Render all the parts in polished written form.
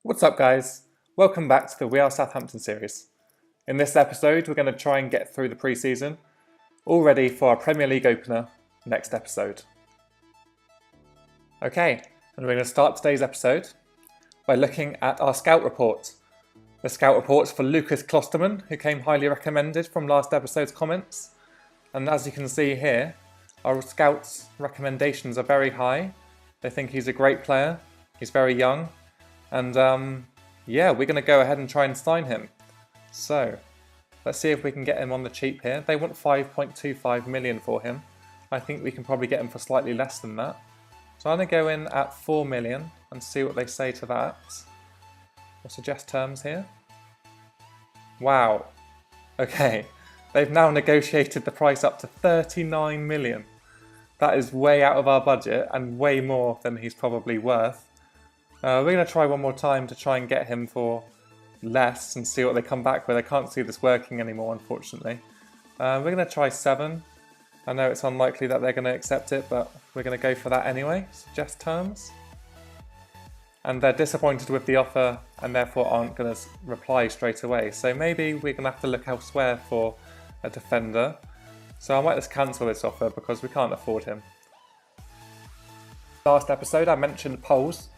What's up guys? Welcome back to the We Are Southampton series. In this episode we're going to try and get through the pre-season, all ready for our Premier League opener next episode. Okay, and we're going to start today's episode by looking at our scout report. The scout report's for Lucas Klosterman, who came highly recommended from last episode's comments. And as you can see here, our scouts' recommendations are very high. They think he's a great player, he's very young, and yeah, we're going to go ahead and try and sign him. So, let's see if we can get him on the cheap here. They want 5.25 million for him. I think we can probably get him for slightly less than that. So I'm going to go in at 4 million and see what they say to that. We'll suggest terms here. Wow. Okay, they've now negotiated the price up to 39 million. That is way out of our budget and way more than he's probably worth. We're going to try one more time to try and get him for less and see what they come back with. I can't see this working anymore, unfortunately. We're going to try 7. I know it's unlikely that they're going to accept it, but we're going to go for that anyway. Suggest terms. And they're disappointed with the offer and therefore aren't going to reply straight away. So maybe we're going to have to look elsewhere for a defender. So I might just cancel this offer because we can't afford him. Last episode I mentioned polls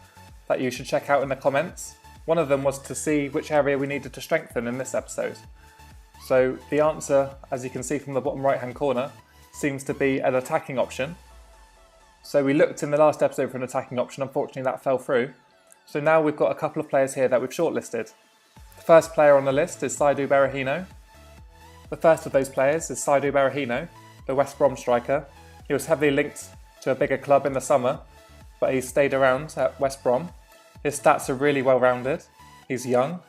that you should check out in the comments. One of them was to see which area we needed to strengthen in this episode. So the answer, as you can see from the bottom right hand corner, seems to be an attacking option. So we looked in the last episode for an attacking option, unfortunately that fell through. So now we've got a couple of players here that we've shortlisted. The first player on the list is Saidu Berahino. The first of those players is Saidu Berahino, the West Brom striker. He was heavily linked to a bigger club in the summer, but he stayed around at West Brom. His stats are really well rounded, he's young,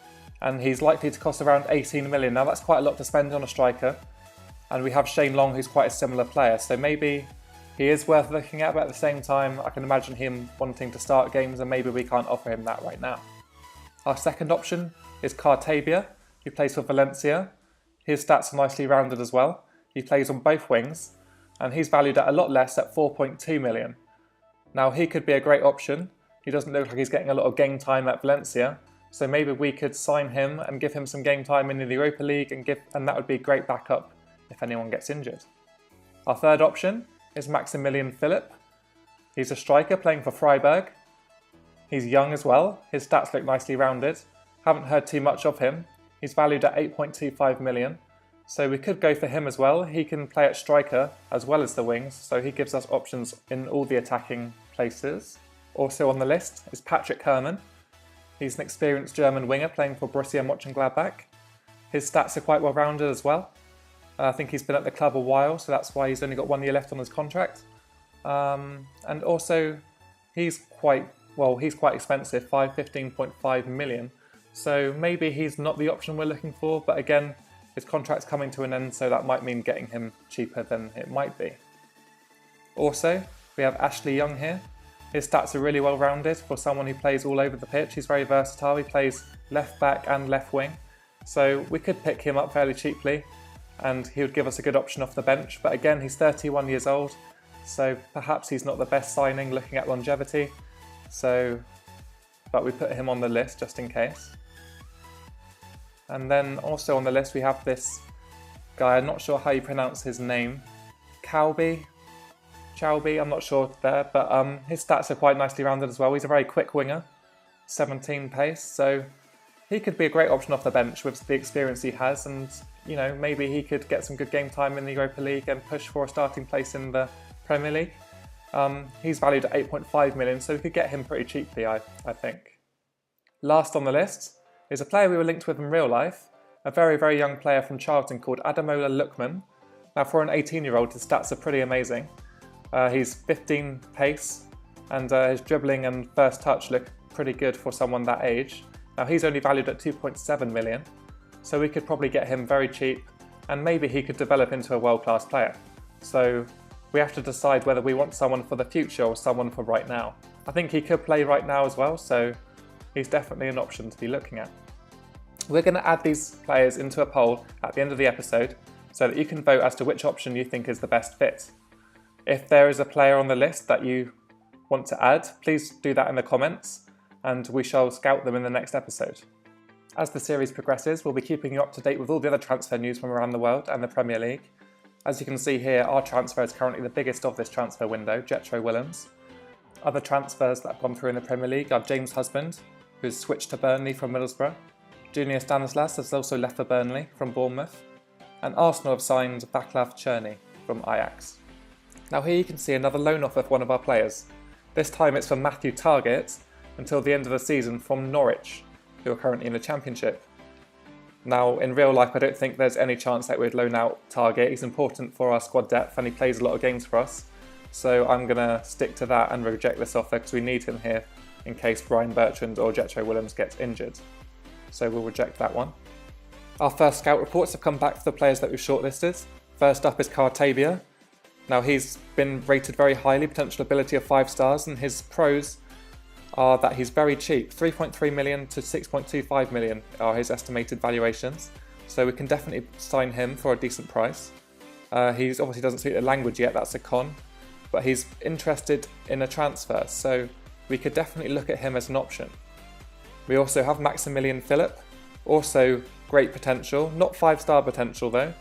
and he's likely to cost around 18 million. Now that's quite a lot to spend on a striker, and we have Shane Long who's quite a similar player, so maybe he is worth looking at, but at the same time I can imagine him wanting to start games and maybe we can't offer him that right now. Our second option is Cartabia, who plays for Valencia. His stats are nicely rounded as well. He plays on both wings, and he's valued at a lot less at 4.2 million. Now he could be a great option. He doesn't look like he's getting a lot of game time at Valencia, so maybe we could sign him and give him some game time in the Europa League and that would be a great backup if anyone gets injured. Our third option is Maximilian Philipp. He's a striker playing for Freiburg. He's young as well, his stats look nicely rounded. Haven't heard too much of him. He's valued at 8.25 million, so we could go for him as well. He can play at striker as well as the wings, so he gives us options in all the attacking places. Also on the list is Patrick Herrmann. He's an experienced German winger playing for Borussia Mönchengladbach. His stats are quite well rounded as well. I think he's been at the club a while, so that's why he's only got 1 year left on his contract. And also he's quite expensive, 15.5 million. So maybe he's not the option we're looking for, but again, his contract's coming to an end, so that might mean getting him cheaper than it might be. Also, we have Ashley Young here. His stats are really well rounded for someone who plays all over the pitch. He's very versatile. He plays left back and left wing. So we could pick him up fairly cheaply and he would give us a good option off the bench. But again, he's 31 years old, so perhaps he's not the best signing looking at longevity. But we put him on the list just in case. And then also on the list we have this guy, I'm not sure how you pronounce his name, Chauby, I'm not sure there, but his stats are quite nicely rounded as well. He's a very quick winger, 17 pace, so he could be a great option off the bench with the experience he has, and you know, maybe he could get some good game time in the Europa League and push for a starting place in the Premier League. He's valued at 8.5 million, so we could get him pretty cheaply, I think. Last on the list is a player we were linked with in real life, a very, very young player from Charlton called Ademola Lookman. Now for an 18-year-old, his stats are pretty amazing. He's 15 pace, and his dribbling and first touch look pretty good for someone that age. Now he's only valued at 2.7 million, so we could probably get him very cheap, and maybe he could develop into a world-class player. So we have to decide whether we want someone for the future or someone for right now. I think he could play right now as well, so he's definitely an option to be looking at. We're going to add these players into a poll at the end of the episode so that you can vote as to which option you think is the best fit. If there is a player on the list that you want to add, please do that in the comments. and we shall scout them in the next episode. As the series progresses, we'll be keeping you up to date with all the other transfer news from around the world and the Premier League. As you can see here, our transfer is currently the biggest of this transfer window, Jetro Willems. Other transfers that have gone through in the Premier League are James Husband, who's switched to Burnley from Middlesbrough. Junior Stanislas has also left for Burnley from Bournemouth. And Arsenal have signed Vaclav Černý from Ajax. Now here you can see another loan offer for one of our players. This time it's for Matthew Targett until the end of the season from Norwich, who are currently in the Championship. Now in real life I don't think there's any chance that we'd loan out Targett. He's important for our squad depth and he plays a lot of games for us. So I'm going to stick to that and reject this offer because we need him here in case Ryan Bertrand or Jetro Willems gets injured. So we'll reject that one. Our first scout reports have come back for the players that we've shortlisted. First up is Cartavia. Now he's been rated very highly, potential ability of 5 stars, and his pros are that he's very cheap. 3.3 million to 6.25 million are his estimated valuations. So we can definitely sign him for a decent price. He obviously doesn't speak the language yet, that's a con. But he's interested in a transfer, so we could definitely look at him as an option. We also have Maximilian Philip, also great potential, not 5-star potential though.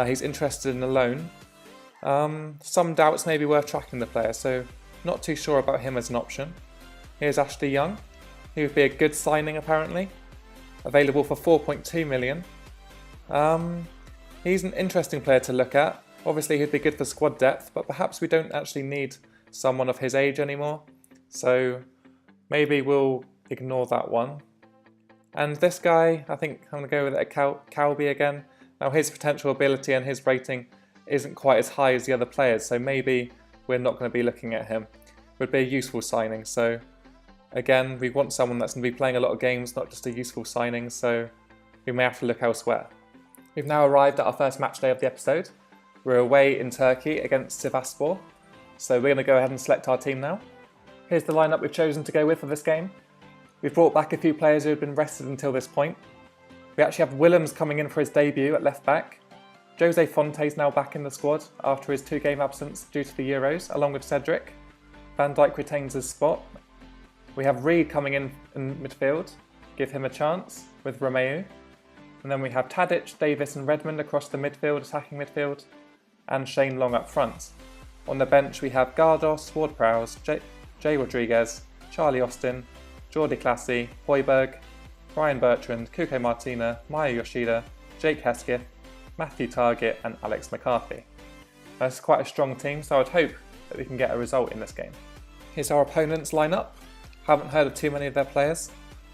He's interested in a loan. Some doubts may be worth tracking the player, so not too sure about him as an option. Here's Ashley Young, he would be a good signing apparently, available for 4.2 million. He's an interesting player to look at. Obviously he'd be good for squad depth, but perhaps we don't actually need someone of his age anymore, so maybe we'll ignore that one. And this guy, I think I'm going to go with Calby again. Now his potential ability and his rating isn't quite as high as the other players, so maybe we're not going to be looking at him. Would be a useful signing, so again we want someone that's going to be playing a lot of games, not just a useful signing, so we may have to look elsewhere. We've now arrived at our first match day of the episode. We're away in Turkey against Sevastopol, so we're going to go ahead and select our team now. Here's the lineup we've chosen to go with for this game. We've brought back a few players who had been rested until this point. We actually have Willems coming in for his debut at left back. Jose Fonte's now back in the squad after his 2-game absence due to the Euros, along with Cedric. Van Dijk retains his spot. We have Reed coming in midfield, give him a chance with Romeu. And then we have Tadic, Davis and Redmond across the midfield, attacking midfield, and Shane Long up front. On the bench we have Gardos, Ward-Prowse, Jay Rodriguez, Charlie Austin, Jordi Classy, Højbjerg, Ryan Bertrand, Kuko Martina, Maya Yoshida, Jake Hesketh, Matthew Targett and Alex McCarthy. That's quite a strong team, so I'd hope that we can get a result in this game. Here's our opponents lineup. Haven't heard of too many of their players.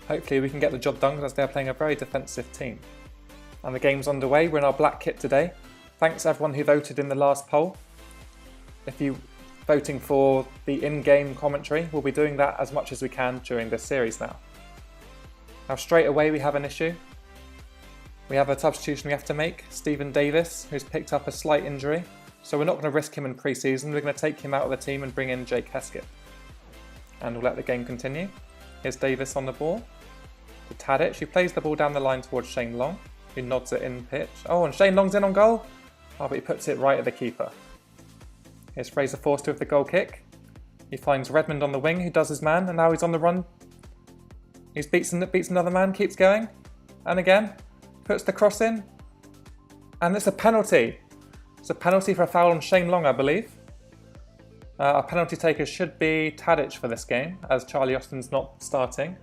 Hopefully we can get the job done as they're playing a very defensive team. And the game's underway. We're in our black kit today. Thanks everyone who voted in the last poll. If you're voting for the in-game commentary, we'll be doing that as much as we can during this series now. Now straight away we have an issue. We have a substitution we have to make. Stephen Davis, who's picked up a slight injury. So we're not going to risk him in pre-season. We're going to take him out of the team and bring in Jake Hesketh. And we'll let the game continue. Here's Davis on the ball. To Tadic, who plays the ball down the line towards Shane Long, who nods it in pitch. Oh, and Shane Long's in on goal. Oh, but he puts it right at the keeper. Here's Fraser Forster with the goal kick. He finds Redmond on the wing, who does his man, and now he's on the run. He beats another man, keeps going. And again, puts the cross in. And it's a penalty. It's a penalty for a foul on Shane Long, I believe. Our penalty taker should be Tadic for this game, as Charlie Austin's not starting.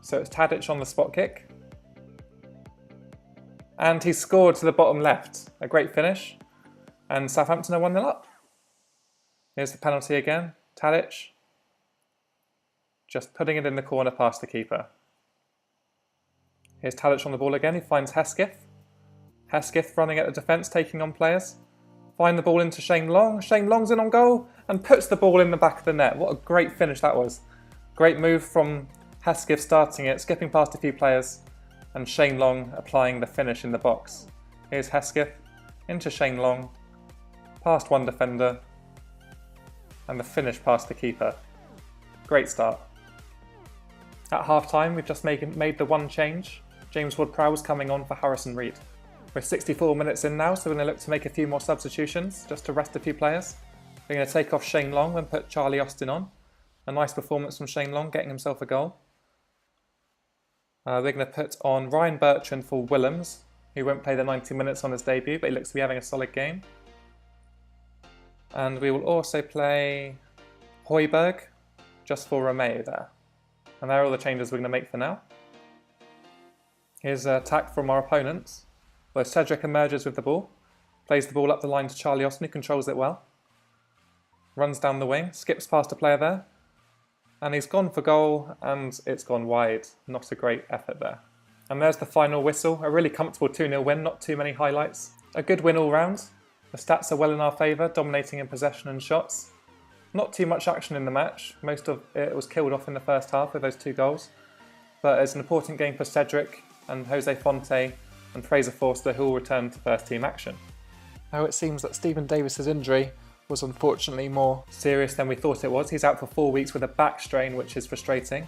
So it's Tadic on the spot kick. And he scored to the bottom left. A great finish. And Southampton are 1-0 up. Here's the penalty again. Tadic. Just putting it in the corner past the keeper. Here's Tadic on the ball again. He finds Hesketh. Hesketh running at the defence, taking on players. Find the ball into Shane Long. Shane Long's in on goal and puts the ball in the back of the net. What a great finish that was. Great move from Hesketh starting it, skipping past a few players, and Shane Long applying the finish in the box. Here's Hesketh into Shane Long, past one defender, and the finish past the keeper. Great start. At half-time, we've just made the one change. James Ward-Prowse coming on for Harrison Reed. We're 64 minutes in now, so we're going to look to make a few more substitutions, just to rest a few players. We're going to take off Shane Long and put Charlie Austin on. A nice performance from Shane Long, getting himself a goal. We're going to put on Ryan Bertrand for Willems, who won't play the 90 minutes on his debut, but he looks to be having a solid game. And we will also play Højbjerg just for Romeo there. And there are all the changes we're going to make for now. Here's an attack from our opponents, where Cedric emerges with the ball, plays the ball up the line to Charlie Austin, who controls it well. Runs down the wing, skips past a player there, and he's gone for goal, and it's gone wide. Not a great effort there. And there's the final whistle, a really comfortable 2-0 win, not too many highlights. A good win all round. The stats are well in our favour, dominating in possession and shots. Not too much action in the match, most of it was killed off in the first half with those 2 goals. But it's an important game for Cedric and Jose Fonte and Fraser Forster, who will return to first team action. Now it seems that Stephen Davis's injury was unfortunately more serious than we thought it was. He's out for 4 weeks with a back strain, which is frustrating.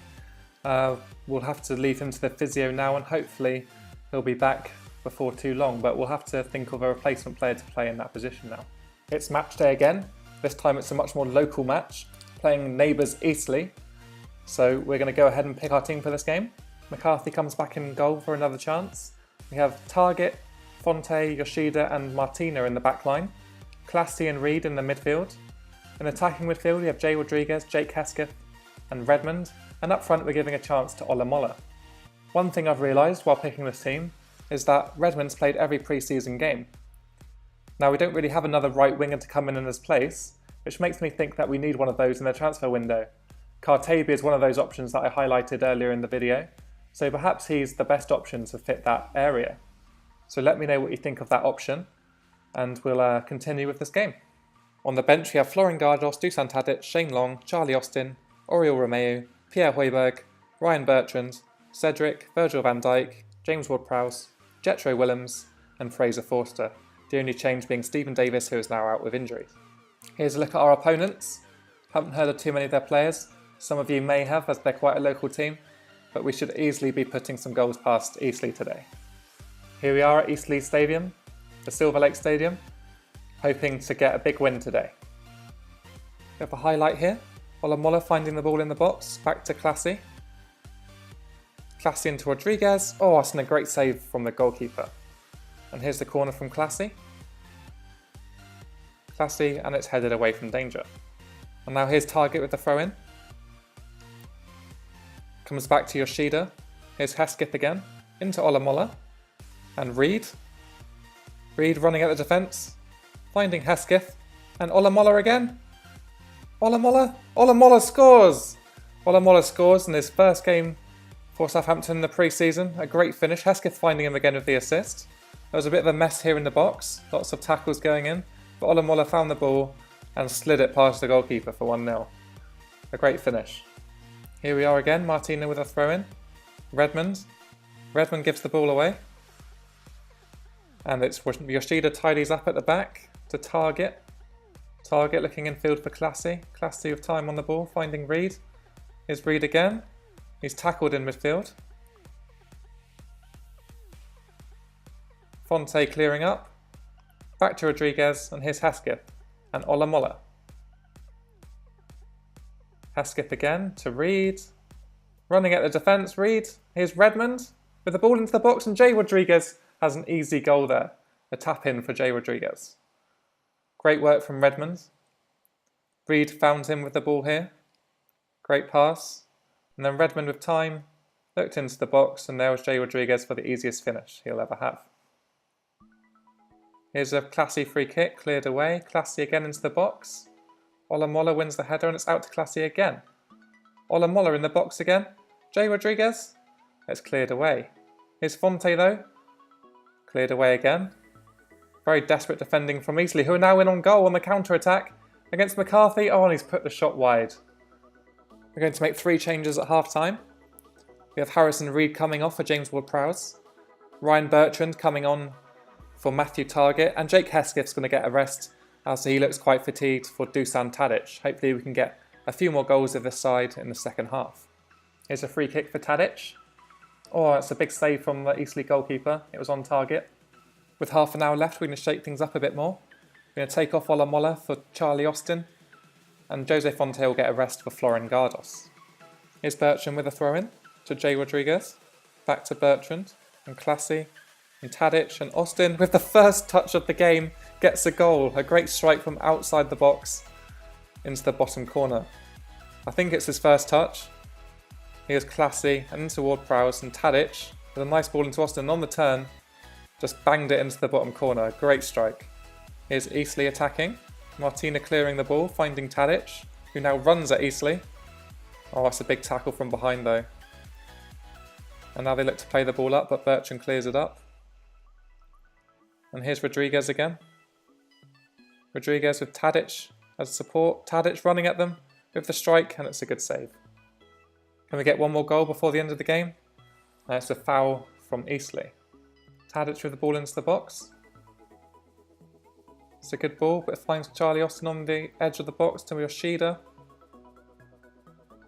We'll have to leave him to the physio now, and hopefully he'll be back before too long, but we'll have to think of a replacement player to play in that position now. It's match day again. This time it's a much more local match, playing neighbours Easley. So we're going to go ahead and pick our team for this game. McCarthy comes back in goal for another chance. We have Target, Fonte, Yoshida and Martina in the back line. Classy and Reed in the midfield. In attacking midfield we have Jay Rodriguez, Jake Hesketh and Redmond, and up front we're giving a chance to Ola Mola. One thing I've realised while picking this team is that Redmond's played every pre-season game. Now we don't really have another right winger to come in his place, which makes me think that we need one of those in the transfer window. Cartabia is one of those options that I highlighted earlier in the video, so perhaps he's the best option to fit that area. So let me know what you think of that option, and we'll continue with this game. On the bench we have Florin Gardos, Dusan Tadic, Shane Long, Charlie Austin, Oriol Romeo, Pierre Højbjerg, Ryan Bertrand, Cedric, Virgil van Dijk, James Ward-Prowse, Jetro Willems and Fraser Forster, the only change being Stephen Davis, who is now out with injuries. Here's a look at our opponents. Haven't heard of too many of their players. Some of you may have, as they're quite a local team, but we should easily be putting some goals past Easley today. Here we are at Easley Stadium, the Silver Lake Stadium, hoping to get a big win today. We have a highlight here. Ola Mola finding the ball in the box, back to Classy. Classy into Rodriguez. Oh, that's a great save from the goalkeeper. And here's the corner from Classy. Classy, and it's headed away from danger. And now here's Target with the throw-in. Comes back to Yoshida. Here's Hesketh again, into Ola Mola. And Reed. Reed running at the defence, finding Hesketh. And Ola Mola again. Ola Mola! Ola Mola scores! Ola Mola scores in his first game for Southampton in the pre-season. A great finish. Hesketh finding him again with the assist. There was a bit of a mess here in the box. Lots of tackles going in. But Ola Mola found the ball and slid it past the goalkeeper for 1-0. A great finish. Here we are again. Martina with a throw-in. Redmond. Redmond gives the ball away. And it's Yoshida tidies up at the back to Target. Target looking in field for Classy. Classy with time on the ball, finding Reed. Here's Reed again. He's tackled in midfield. Fonte clearing up. Back to Rodriguez, and here's Hesketh and Ola Mola. Hesketh again to Reed. Running at the defence, Reed. Here's Redmond with the ball into the box, and Jay Rodriguez has an easy goal there. A tap in for Jay Rodriguez. Great work from Redmond. Reed found him with the ball here. Great pass. And then Redmond with time looked into the box, and there was Jay Rodriguez for the easiest finish he'll ever have. Here's a Classy free kick, cleared away. Classy again into the box. Ola Mola wins the header, and it's out to Classy again. Ola Mola in the box again. Jay Rodriguez. It's cleared away. Here's Fonte though. Cleared away again. Very desperate defending from Easley, who are now in on goal on the counter-attack against McCarthy. Oh, and he's put the shot wide. We're going to make 3 changes at half-time. We have Harrison Reed coming off for James Ward-Prowse. Ryan Bertrand coming on for Matthew Target. And Jake Hesketh's going to get a rest as he looks quite fatigued for Dusan Tadic. Hopefully we can get a few more goals of this side in the second half. Here's a free kick for Tadic. Oh, it's a big save from the Easley goalkeeper. It was on target. With half an hour left, we're going to shake things up a bit more. We're going to take off Ola Mola for Charlie Austin. And Jose Fonte will get a rest for Florin Gardos. Here's Bertrand with a throw-in to Jay Rodriguez. back to Bertrand and Classy and Tadic, and Austin with the first touch of the game gets a goal. A great strike from outside the box into the bottom corner. I think it's his first touch. Here's Classy and into Ward-Prowse, and Tadic with a nice ball into Austin on the turn. Just banged it into the bottom corner. Great strike. Here's Easley attacking. Martina clearing the ball, finding Tadic, who now runs at Easley. Oh, that's a big tackle from behind though. And now they look to play the ball up, but Bertrand clears it up. And here's Rodriguez again. Rodriguez with Tadic as support. Tadic running at them with the strike, and it's a good save. Can we get one more goal before the end of the game? It's a foul from Easley. Tadic with the ball into the box. It's a good ball, but it finds Charlie Austin on the edge of the box to Yoshida.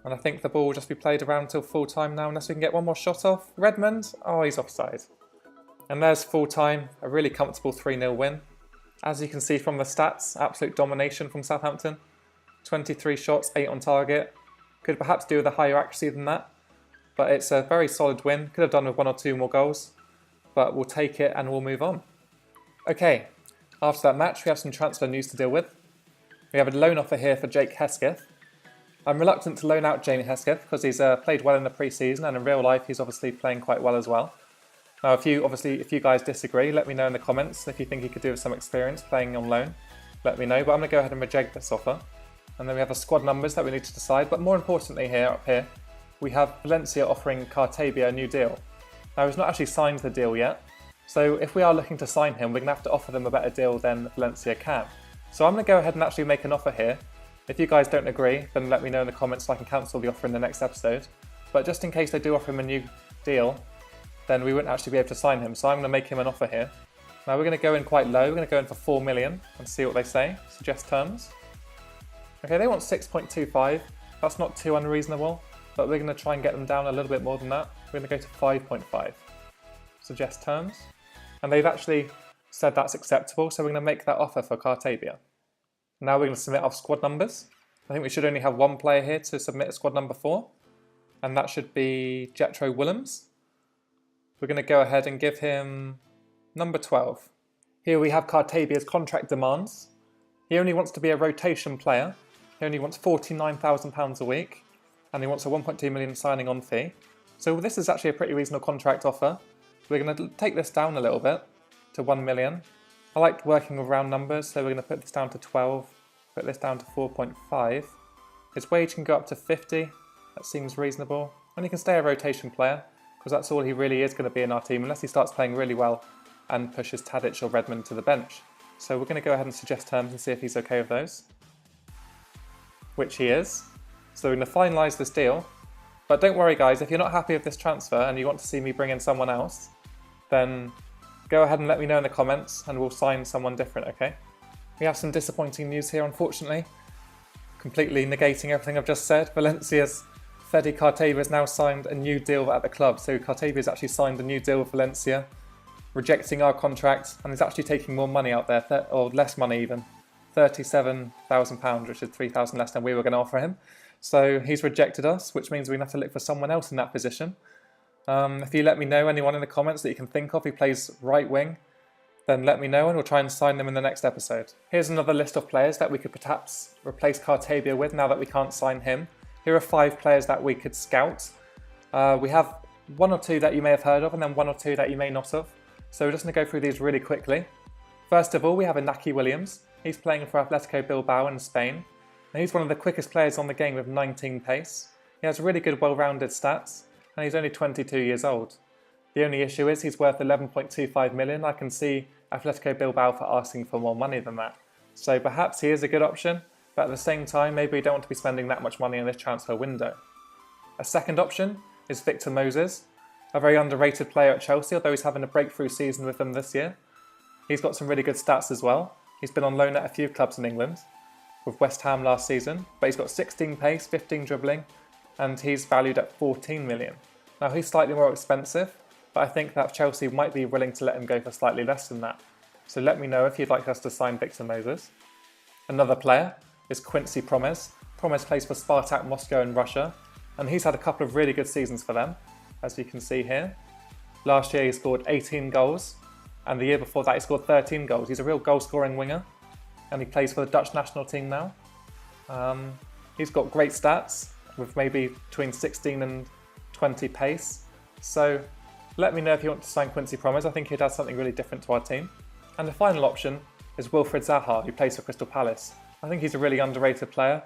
And I think the ball will just be played around until full time now, unless we can get one more shot off. Redmond, oh, he's offside. And there's full time, a really comfortable 3-0 win. As you can see from the stats, absolute domination from Southampton. 23 shots, 8 on target. Could perhaps do with a higher accuracy than that. But it's a very solid win. Could have done with 1 or 2 more goals. But we'll take it and we'll move on. Okay, after that match we have some transfer news to deal with. We have a loan offer here for Jake Hesketh. I'm reluctant to loan out Jamie Hesketh because he's played well in the pre-season, and in real life he's obviously playing quite well as well. Now if you guys disagree, let me know in the comments. If you think he could do with some experience playing on loan, let me know. But I'm going to go ahead and reject this offer. And then we have the squad numbers that we need to decide. But more importantly up here, we have Valencia offering Cartabia a new deal. Now he's not actually signed the deal yet. So if we are looking to sign him, we're going to have to offer them a better deal than Valencia can. So I'm going to go ahead and actually make an offer here. If you guys don't agree, then let me know in the comments so I can cancel the offer in the next episode. But just in case they do offer him a new deal, then we wouldn't actually be able to sign him. So I'm going to make him an offer here. Now we're going to go in quite low. We're going to go in for 4 million and see what they say. Suggest terms. Okay, they want 6.25. That's not too unreasonable, but we're going to try and get them down a little bit more than that. We're going to go to 5.5. Suggest terms. And they've actually said that's acceptable, so we're going to make that offer for Cartabia. Now we're going to submit our squad numbers. I think we should only have one player here to submit a squad number for, and that should be Jetro Willems. We're going to go ahead and give him number 12. Here we have Cartabia's contract demands. He only wants to be a rotation player. He only wants £49,000 a week, and he wants a 1.2 million signing on fee. So this is actually a pretty reasonable contract offer. We're going to take this down a little bit to 1 million. I like working with round numbers, so we're going to put this down to 12, put this down to 4.5. His wage can go up to 50, that seems reasonable. And he can stay a rotation player, because that's all he really is going to be in our team, unless he starts playing really well and pushes Tadic or Redmond to the bench. So we're going to go ahead and suggest terms and see if he's okay with those. Which he is. So we're going to finalise this deal. But don't worry guys, if you're not happy with this transfer and you want to see me bring in someone else, then go ahead and let me know in the comments and we'll sign someone different, okay? We have some disappointing news here, unfortunately. Completely negating everything I've just said. Valencia's Fede Cartabia has now signed a new deal at the club. So Cartabia has actually signed a new deal with Valencia, rejecting our contract, and is actually taking more money out there, or less money even. £37,000, which is £3,000 less than we were going to offer him. So he's rejected us, which means we're going to have to look for someone else in that position. If you let me know anyone in the comments that you can think of who plays right wing, then let me know and we'll try and sign them in the next episode. Here's another list of players that we could perhaps replace Cartabia with now that we can't sign him. Here are 5 players that we could scout. We have 1 or 2 that you may have heard of and then 1 or 2 that you may not have. So we're just going to go through these really quickly. First of all, we have Inaki Williams. He's playing for Atletico Bilbao in Spain. And he's one of the quickest players on the game with 19 pace. He has really good well-rounded stats, and he's only 22 years old. The only issue is he's worth 11.25 million. I can see Atletico Bilbao for asking for more money than that. So perhaps he is a good option, but at the same time, maybe we don't want to be spending that much money in this transfer window. A second option is Victor Moses, a very underrated player at Chelsea, although he's having a breakthrough season with them this year. He's got some really good stats as well. He's been on loan at a few clubs in England, with West Ham last season, but he's got 16 pace, 15 dribbling, and he's valued at 14 million. Now he's slightly more expensive, but I think that Chelsea might be willing to let him go for slightly less than that. So let me know if you'd like us to sign Victor Moses. Another player is Quincy Promes. Promes plays for Spartak Moscow in Russia, and he's had a couple of really good seasons for them, as you can see here. Last year he scored 18 goals, and the year before that he scored 13 goals. He's a real goal-scoring winger, and he plays for the Dutch national team now. He's got great stats, with maybe between 16 and 20 pace. So let me know if you want to sign Quincy Promes. I think he'd add something really different to our team. And the final option is Wilfried Zaha, who plays for Crystal Palace. I think he's a really underrated player.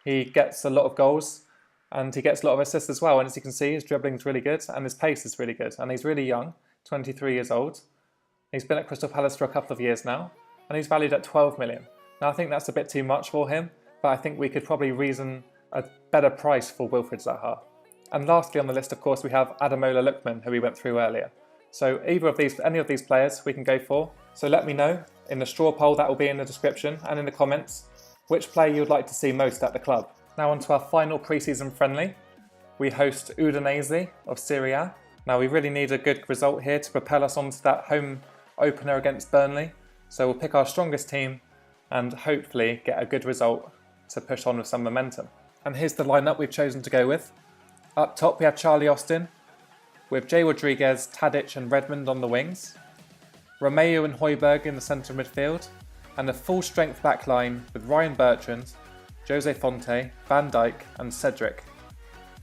He gets a lot of goals and he gets a lot of assists as well. And as you can see, his dribbling is really good and his pace is really good. And he's really young, 23 years old. He's been at Crystal Palace for a couple of years now, and he's valued at 12 million. Now I think that's a bit too much for him, but I think we could probably reason a better price for Wilfried Zaha. And lastly on the list, of course, we have Ademola Lookman, who we went through earlier. So any of these players we can go for. So let me know in the straw poll that will be in the description and in the comments which player you would like to see most at the club. Now on to our final pre-season friendly. We host Udinese of Serie A. Now we really need a good result here to propel us onto that home opener against Burnley. So we'll pick our strongest team and hopefully get a good result to push on with some momentum. And here's the lineup we've chosen to go with. Up top we have Charlie Austin, with Jay Rodriguez, Tadic and Redmond on the wings, Romeo and Højbjerg in the centre midfield, and a full-strength back line with Ryan Bertrand, Jose Fonte, Van Dijk and Cedric,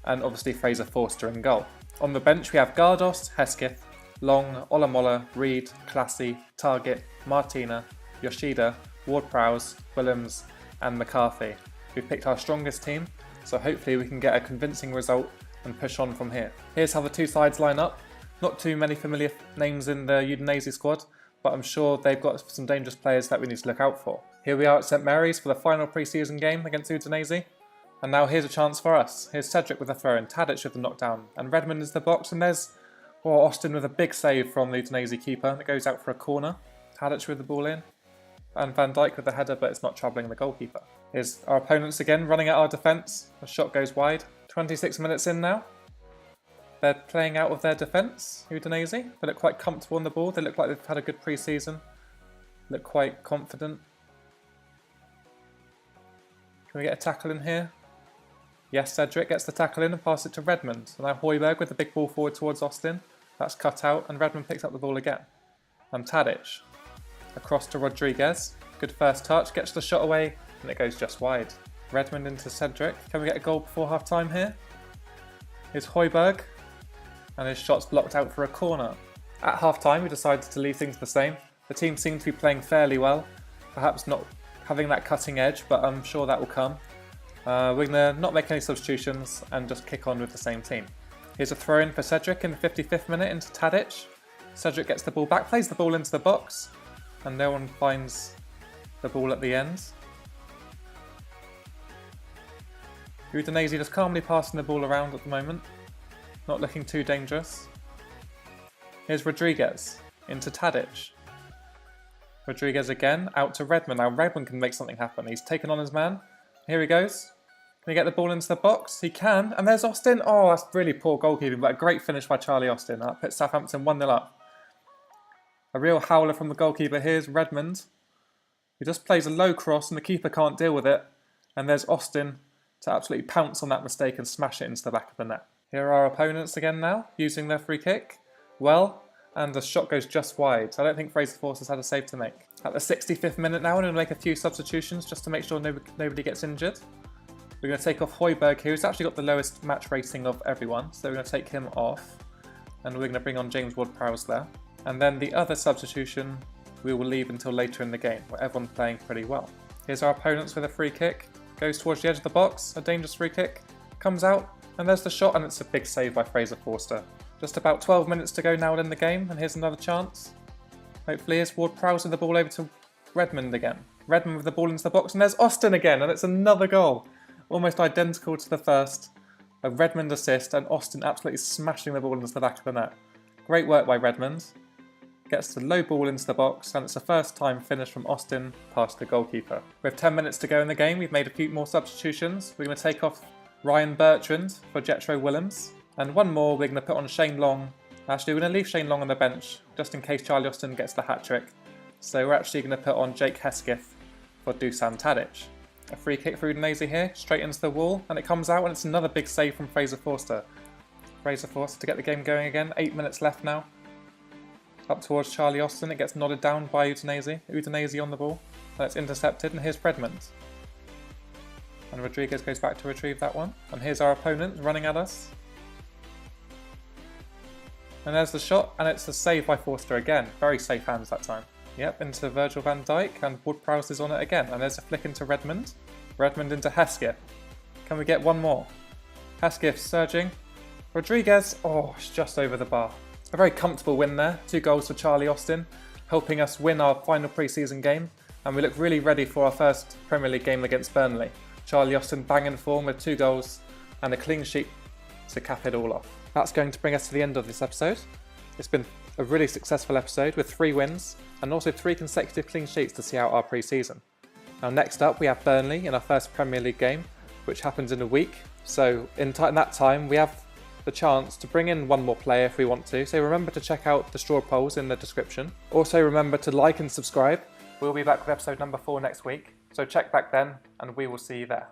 and obviously Fraser Forster in goal. On the bench we have Gardos, Hesketh, Long, Olamola, Reed, Classy, Target, Martina, Yoshida, Ward-Prowse, Williams and McCarthy. We've picked our strongest team, so hopefully we can get a convincing result and push on from here. Here's how the two sides line up. Not too many familiar names in the Udinese squad, but I'm sure they've got some dangerous players that we need to look out for. Here we are at St Mary's for the final pre-season game against Udinese. And now here's a chance for us. Here's Cedric with a throw-in, Tadic with the knockdown, and Redmond is the box, and there's Austin with a big save from the Udinese keeper that goes out for a corner. Tadic with the ball in, and Van Dijk with the header, but it's not troubling the goalkeeper. Here's our opponents again running at our defence. The shot goes wide. 26 minutes in now. They're playing out of their defence, Udinese. They look quite comfortable on the ball. They look like they've had a good pre-season. Look quite confident. Can we get a tackle in here? Yes, Cedric gets the tackle in and passes it to Redmond. And now Højbjerg with the big ball forward towards Austin. That's cut out and Redmond picks up the ball again. And Tadic across to Rodriguez. Good first touch, gets the shot away and it goes just wide. Redmond into Cedric. Can we get a goal before half time here? Here's Højbjerg. And his shot's blocked out for a corner. At half time we decided to leave things the same. The team seemed to be playing fairly well. Perhaps not having that cutting edge, but I'm sure that will come. We're going to not make any substitutions and just kick on with the same team. Here's a throw in for Cedric in the 55th minute into Tadic. Cedric gets the ball back, plays the ball into the box, and no one finds the ball at the end. Udinese just calmly passing the ball around at the moment, not looking too dangerous. Here's Rodriguez into Tadic. Rodriguez again, out to Redmond. Now Redmond can make something happen. He's taken on his man. Here he goes. Can he get the ball into the box? He can, and there's Austin. Oh, that's really poor goalkeeping, but a great finish by Charlie Austin. That puts Southampton 1-0 up. A real howler from the goalkeeper. Here's Redmond, who just plays a low cross and the keeper can't deal with it. And there's Austin to absolutely pounce on that mistake and smash it into the back of the net. Here are our opponents again now, using their free kick. Well, and the shot goes just wide. So I don't think Fraser Forster's had a save to make. At the 65th minute now, we're going to make a few substitutions just to make sure nobody gets injured. We're going to take off Højbjerg here, who's actually got the lowest match rating of everyone. So we're going to take him off. And we're going to bring on James Ward-Prowse there. And then the other substitution we will leave until later in the game, where everyone's playing pretty well. Here's our opponents with a free kick. Goes towards the edge of the box, a dangerous free kick. Comes out, and there's the shot, and it's a big save by Fraser Forster. Just about 12 minutes to go now in the game, and here's another chance. Hopefully here's Ward-Prowse with the ball over to Redmond again. Redmond with the ball into the box, and there's Austin again, and it's another goal. Almost identical to the first. A Redmond assist, and Austin absolutely smashing the ball into the back of the net. Great work by Redmond. Gets the low ball into the box, and it's a first time finish from Austin past the goalkeeper. With 10 minutes to go in the game, we've made a few more substitutions. We're going to take off Ryan Bertrand for Jetro Willems. And one more, we're going to put on Shane Long. Actually, we're going to leave Shane Long on the bench, just in case Charlie Austin gets the hat-trick. So we're actually going to put on Jake Hesketh for Dusan Tadic. A free kick for Udinese here, straight into the wall, and it comes out, and it's another big save from Fraser Forster. Razor Force to get the game going again. 8 minutes left now. Up towards Charlie Austin, it gets nodded down by Udinese. Udinese on the ball, and it's intercepted, and here's Redmond. And Rodriguez goes back to retrieve that one. And here's our opponent running at us. And there's the shot, and it's a save by Forster again. Very safe hands that time. Yep, into Virgil van Dijk, and Wood-Prowse is on it again. And there's a flick into Redmond. Redmond into Hesketh. Can we get one more? Hesketh surging. Rodriguez, oh, it's just over the bar. A very comfortable win there. 2 goals for Charlie Austin, helping us win our final pre-season game. And we look really ready for our first Premier League game against Burnley. Charlie Austin banging form with 2 goals and a clean sheet to cap it all off. That's going to bring us to the end of this episode. It's been a really successful episode with 3 wins and also 3 consecutive clean sheets to see out our pre-season. Now next up we have Burnley in our first Premier League game, which happens in a week. So in that time we have the chance to bring in one more player if we want to. So remember to check out the straw polls in the description. Also remember to like and subscribe. We'll be back with episode number 4 next week. So check back then and we will see you there.